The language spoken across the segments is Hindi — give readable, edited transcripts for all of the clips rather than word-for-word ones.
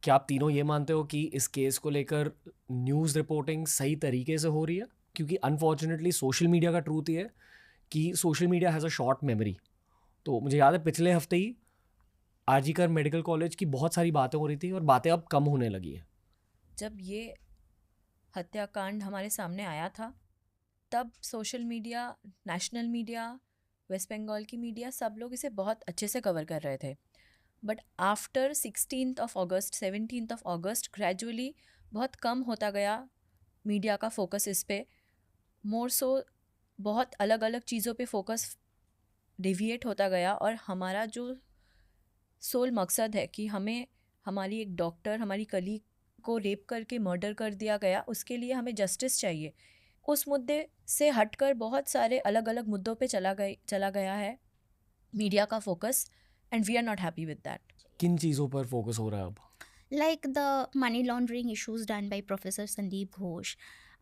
क्या आप तीनों ये मानते हो कि इस केस को लेकर न्यूज़ रिपोर्टिंग सही तरीके से हो रही है? क्योंकि अनफॉर्चुनेटली सोशल मीडिया का ट्रूथ ये है कि social media has a short memory. तो मुझे याद है पिछले हफ्ते ही आरजीकर मेडिकल कॉलेज की बहुत सारी बातें हो रही थी और बातें अब कम होने लगी हैं। जब ये हत्याकांड हमारे सामने आया था तब social media, national media, West Bengal की मीडिया सब लोग इसे बहुत अच्छे से कवर कर रहे थे. But after 16th of August, 17th of August gradually बहुत कम होता गया मीडिया का फोकस इस पे. मोर सो बहुत अलग अलग चीज़ों पे फोकस डिविएट होता गया और हमारा जो सोल मकसद है कि हमें हमारी एक डॉक्टर, हमारी कलीग को रेप करके मर्डर कर दिया गया, उसके लिए हमें जस्टिस चाहिए, उस मुद्दे से हटकर बहुत सारे अलग अलग मुद्दों पे चला गया है मीडिया का focus. And we are not happy with that. किन चीज़ों पर फोकस हो रहा है अब? Like the money laundering issues done by Professor Sandeep Ghosh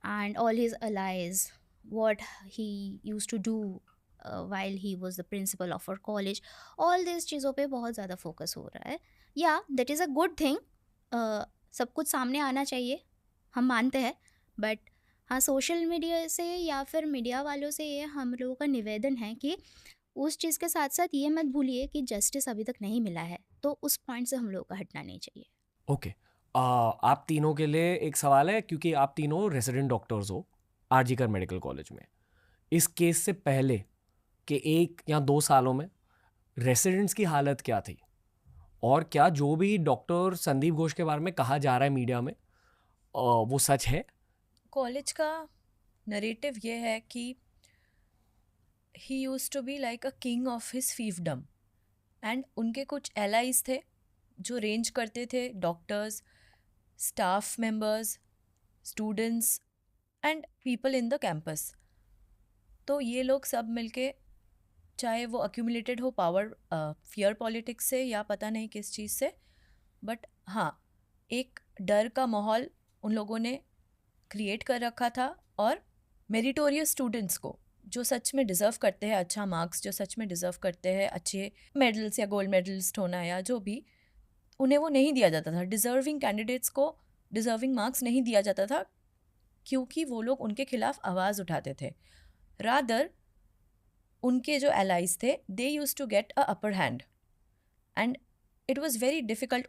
and all his allies, what he used to do while he was the principal of our college, all these चीज़ों पे बहुत ज़्यादा फोकस हो रहा है. या that is a good thing, सब कुछ सामने आना चाहिए, हम मानते हैं. बट हाँ, सोशल मीडिया से या फिर मीडिया वालों से ये हम लोगों का निवेदन है कि उस चीज़ के साथ साथ ये मत भूलिए कि जस्टिस अभी तक नहीं मिला है, तो उस पॉइंट से हम लोगों का हटना नहीं चाहिए. ओके, आप तीनों के लिए एक सवाल है, क्योंकि आप तीनों रेसिडेंट डॉक्टर्स हो आरजीकर मेडिकल कॉलेज में. इस केस से पहले के 1 या 2 सालों में रेसिडेंट्स की हालत क्या थी? और क्या जो भी डॉक्टर संदीप घोष के बारे में कहा जा रहा है मीडिया में वो सच है? कॉलेज का नरेटिव ये है कि he used to be like a king of his fiefdom. And उनके कुछ एलाइज थे जो रेंज करते थे doctors, staff members, students and people in the campus. तो ये लोग सब मिलके, चाहे वो अक्यूमुलेटेड हो पावर फियर पॉलिटिक्स से या पता नहीं किस चीज़ से, बट हाँ, एक डर का माहौल उन लोगों ने क्रिएट कर रखा था. और मेरिटोरियस स्टूडेंट्स को जो सच में डिज़र्व करते हैं अच्छा मार्क्स, जो सच में डिज़र्व करते हैं अच्छे मेडल्स या गोल्ड मेडलिस्ट होना या जो भी, उन्हें वो नहीं दिया जाता था. डिज़र्विंग कैंडिडेट्स को डिज़र्विंग मार्क्स नहीं दिया जाता था क्योंकि वो लोग उनके खिलाफ आवाज़ उठाते थे. रादर उनके जो एलाइज थे, they use to get a upper hand and it was very difficult.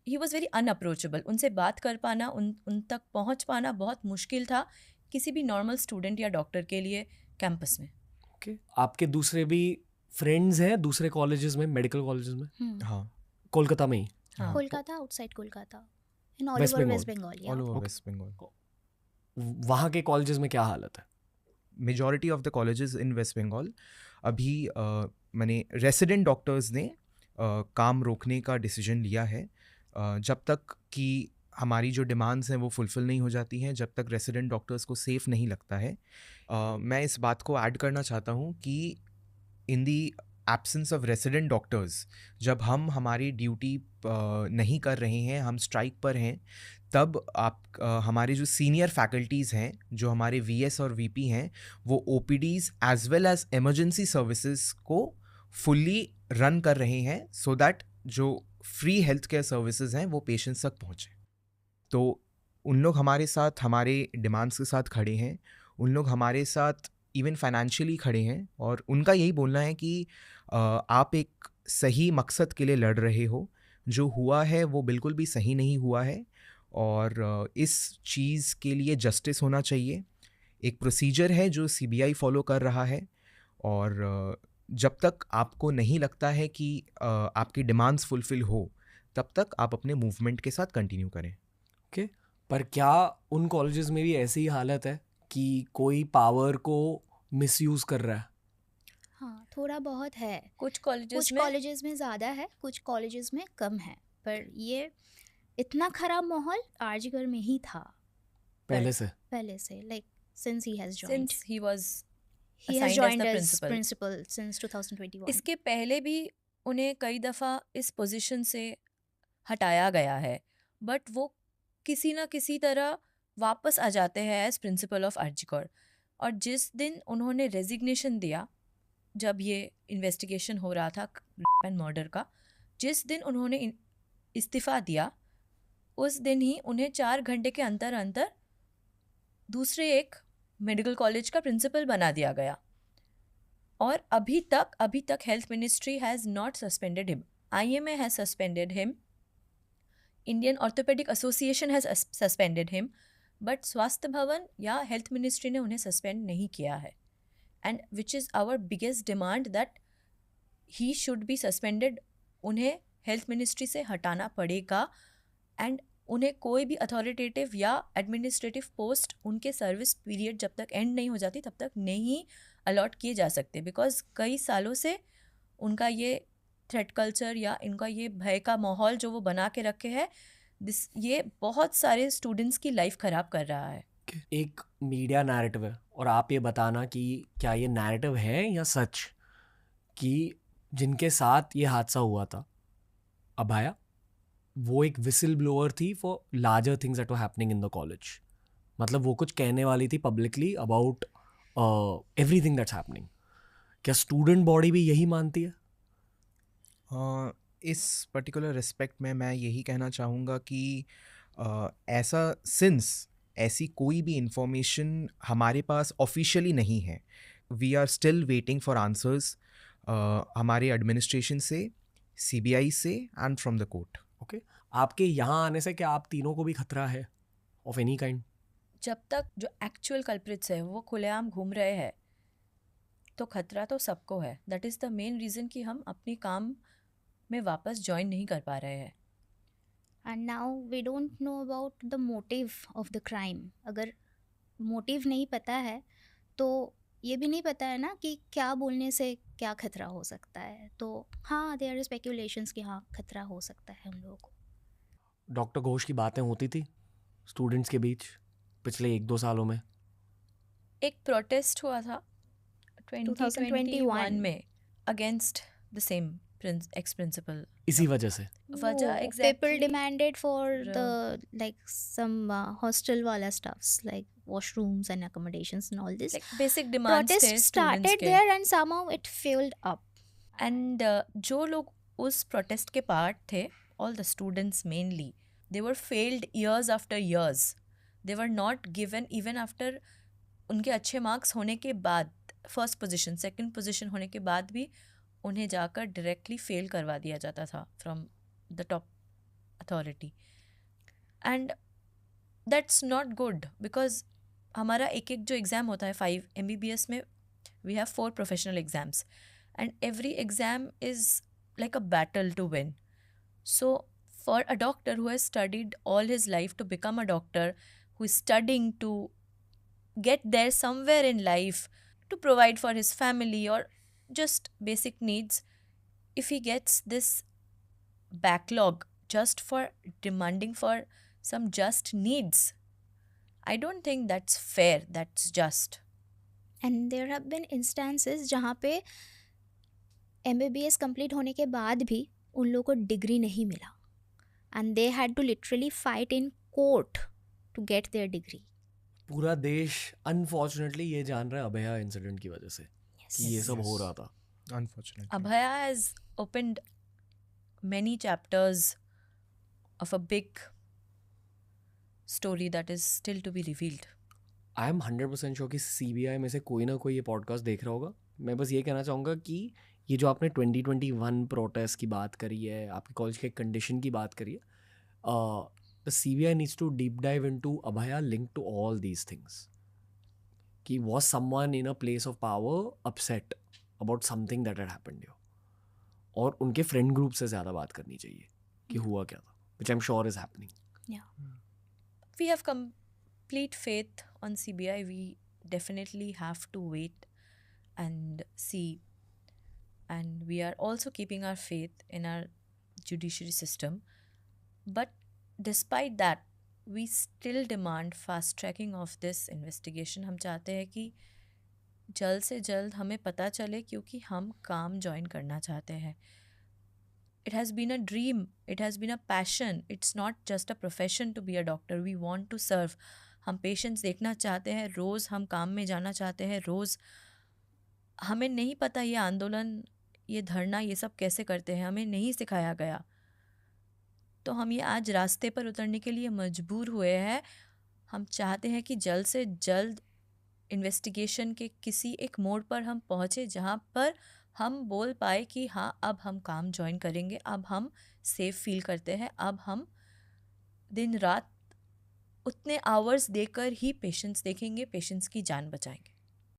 He was very unapproachable. उनसे बात कर पाना, उन तक पहुंच पाना बहुत मुश्किल था किसी भी नॉर्मल स्टूडेंट या डॉक्टर के लिए कैंपस में. ओके, आपके दूसरे भी फ्रेंड्स हैं दूसरे कॉलेजेस में, मेडिकल कॉलेजेस में? हाँ, कोलकाता में ही? हाँ. Kolkata, outside Kolkata, in all West over Bengal? West Bengal. All over Okay. West Bengal. वहाँ के कॉलेजेस में क्या हालत है? Majority of the colleges in West Bengal अभी मैंने रेसिडेंट डॉक्टर्स ने काम रोकने का डिसीजन लिया है. जब तक कि हमारी जो डिमांड्स हैं वो फुलफ़िल नहीं हो जाती हैं, जब तक रेसिडेंट डॉक्टर्स को सेफ़ नहीं लगता है. मैं इस बात को ऐड करना चाहता हूँ कि in the absence of resident doctors, जब हम हमारी ड्यूटी नहीं कर रहे हैं, हम स्ट्राइक पर हैं, तब हमारे जो सीनियर फैकल्टीज़ हैं, जो हमारे वीएस और वीपी हैं, वो OPDs as well as emergency services को फुल्ली रन कर रहे हैं सो दैट जो फ्री हेल्थ केयर सर्विसेज हैं वो पेशेंट्स तक पहुँचे. तो उन लोग हमारे साथ हमारे डिमांड्स के साथ खड़े हैं, उन लोग हमारे साथ इवन फाइनेंशियली खड़े हैं, और उनका यही बोलना है कि आप एक सही मकसद के लिए लड़ रहे हो, जो हुआ है वो बिल्कुल भी सही नहीं हुआ है, और इस चीज़ के लिए जस्टिस होना चाहिए. एक प्रोसीजर है जो सीबीआई फॉलो कर रहा है, और जब तक आपको नहीं लगता है कि आपकी डिमांड्स फुलफ़िल हो, तब तक आप अपने मूवमेंट के साथ कंटिन्यू करें. ओके, पर क्या उन कॉलेजेस में भी ऐसी ही हालत है कि कोई पावर को मिसयूज़ कर रहा है? हाँ, थोड़ा बहुत है. कुछ कुछ कॉलेजेस में कॉलेजेस में ज़्यादा है, कुछ कॉलेजेस में कम है. पर ये इतना खराब माहौल आरजीकर में ही था पहले से? Like since he has joined. Since he was He has assigned as joined the as principal. principal since 2021. इसके पहले भी उन्हें कई दफ़ा इस पोजीशन से हटाया गया है, बट वो किसी ना किसी तरह वापस आ जाते हैं एज प्रिंसिपल ऑफ आरजीकर. और जिस दिन उन्होंने रेजिग्नेशन दिया, जब ये इन्वेस्टिगेशन हो रहा था एंड मर्डर का, जिस दिन उन्होंने इस्तीफ़ा दिया, उस दिन ही उन्हें 4 घंटे के अंतर अंतर दूसरे एक मेडिकल कॉलेज का प्रिंसिपल बना दिया गया। और अभी तक health ministry has not suspended him, IMA has suspended him, Indian orthopaedic association has suspended him, but स्वास्थ्य भवन या हेल्थ मिनिस्ट्री ने उन्हें सस्पेंड नहीं किया है। And which is our biggest demand that he should be suspended. उन्हें हेल्थ मिनिस्ट्री से हटाना पड़ेगा एंड उन्हें कोई भी अथॉरिटेटिव या एडमिनिस्ट्रेटिव पोस्ट उनके सर्विस पीरियड जब तक एंड नहीं हो जाती तब तक नहीं अलॉट किए जा सकते, बिकॉज कई सालों से उनका ये थ्रेट कल्चर या इनका ये भय का माहौल जो वो बना के रखे है, ये बहुत सारे स्टूडेंट्स की लाइफ ख़राब कर रहा है। एक मीडिया नैरेटिव है और आप ये बताना कि क्या ये नैरेटिव है या सच कि जिनके साथ ये हादसा हुआ था अभाया, वो एक विसिल ब्लोअर थी for larger things that were happening in the college. मतलब वो कुछ कहने वाली थी publicly about everything that's happening. क्या स्टूडेंट बॉडी भी यही मानती है? इस पर्टिकुलर रिस्पेक्ट में मैं यही कहना चाहूँगा कि ऐसा सिंस ऐसी कोई भी इंफॉर्मेशन हमारे पास ऑफिशियली नहीं है, we are still waiting for answers हमारे एडमिनिस्ट्रेशन से, CBI से and from the court. Okay, आपके यहाँ आने से क्या आप तीनों को भी खतरा है ऑफ एनी काइंड? जब तक जो एक्चुअल कल्प्रिट्स है वो खुलेआम घूम रहे हैं तो खतरा तो सबको है। That is the main reason कि हम अपनी काम में वापस ज्वाइन नहीं कर पा रहे हैं। And now we don't know about the motive of the crime. अगर मोटिव नहीं पता है तो ये भी नहीं पता है ना कि क्या बोलने से क्या खतरा हो सकता है। तो हाँ, देयर आर स्पेक्यूलेशंस कि हाँ खतरा हो सकता है हम लोगों को। डॉक्टर घोष की बातें होती थी स्टूडेंट्स के बीच पिछले 1-2 सालों में? एक प्रोटेस्ट हुआ था 2021 में against the same ex principal. इसी वजह से वजह People exactly demanded for the like some hostel wala stuffs like washrooms and accommodations and all this. like basic demands थे Protest स्टूडेंट्स started के। there and somehow it fueled up. And जो लोग उस प्रोटेस्ट के पार्ट थे, all the students mainly, they were failed years after years. They were not given even after उनके अच्छे मार्क्स होने के बाद, फर्स्ट पोजीशन सेकंड पोजीशन होने के बाद भी उन्हें जाकर डायरेक्टली फेल करवा दिया जाता था from the top authority. And that's not good because हमारा एक जो एग्ज़ाम होता है 5 MBBS में we have 4 professional exams and every exam is like a battle to win. So for a doctor who has studied all his life to become a doctor, who is studying to get there somewhere in life to provide for his family or just basic needs, if he gets this backlog just for demanding for some just needs, I don't think that's fair, that's just. And there have been instances जहाँ पे MBBS कंप्लीट होने के बाद भी उन लोगों को डिग्री नहीं मिला and they had to literally fight in court to get their degree. पूरा देश अनफॉर्चुनेटली ये जान रहा है अभया इंसिडेंट की वजह से कि ये सब हो रहा था। Unfortunately. Abhaya has opened many chapters of a big story that is still to be revealed. I am 100% sure कि CBI में से कोई ना कोई ये पॉडकास्ट देख रहा होगा। मैं बस ये कहना चाहूँगा कि ये जो आपने 2021 प्रोटेस्ट की बात करी है, आपके कॉलेज के कंडीशन की बात करी है, the CBI needs to deep dive into Abhaya link to all these things. कि was someone in a place of power upset about something that had happened here, और उनके फ्रेंड ग्रुप से ज़्यादा बात करनी चाहिए कि हुआ क्या था, which I am sure is happening. We have complete faith on CBI. We definitely have to wait and see. And we are also keeping our faith in our judiciary system. But despite that, we still demand fast tracking of this investigation. हम चाहते हैं कि जल्द से जल्द हमें पता चले, क्योंकि हम काम ज्वाइन करना चाहते हैं। It has been a dream, it has been a passion, it's not just a profession to be a doctor, we want to serve. हम पेशेंट्स देखना चाहते हैं, रोज़ हम काम में जाना चाहते हैं, रोज़। हमें नहीं पता ये आंदोलन, ये धरना, ये सब कैसे करते हैं, हमें नहीं सिखाया गया। तो हम ये आज रास्ते पर उतरने के लिए मजबूर हुए हैं। हम चाहते हैं कि जल्द से जल्द इन्वेस्टिगेशन के किसी एक मोड़ पर हम पहुँचे जहाँ पर हम बोल पाए कि हाँ, अब हम काम ज्वाइन करेंगे, अब हम सेफ फील करते हैं, अब हम दिन रात उतने आवर्स देकर ही पेशेंट्स देखेंगे, पेशेंट्स की जान बचाएंगे।